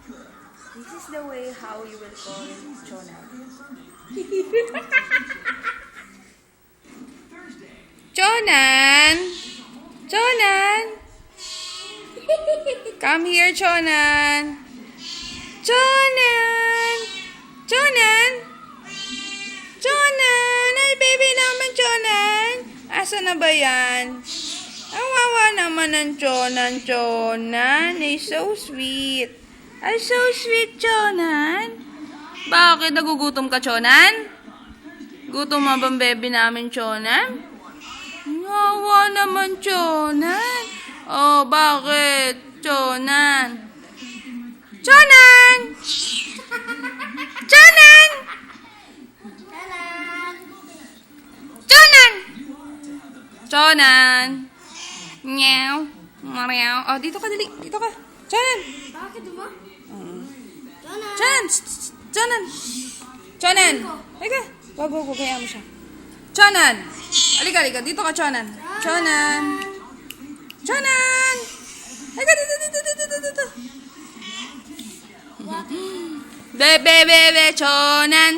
This is the way how you will call Jonah. Jonan! Jonan! Come here, Jonan! Jonan! Jonan! Jonan! Ay, baby naman, Jonan! Asa na ba yan? Ang wawa naman ng Jonan, Jonan. Ay, so sweet. Ay, so sweet, Jonan. Bakit nagugutom ka, Jonan? Gutom mo bang baby namin, Jonan? Wawa naman, Jonan. Oh, bakit, Jonan? Jonan! Jonan! Jonan! Jonan! Meow. Meow. Oh, dito ka, dali. Dito ka. Jonan! Bakit mo? Jonan! Jonan! Jonan! Jonan! Halika. Wag, hayaan mo siya. Jonan! Halika. Dito ka, Jonan. Jonan! Jonan! Halika, dito. Bebe, Jonan!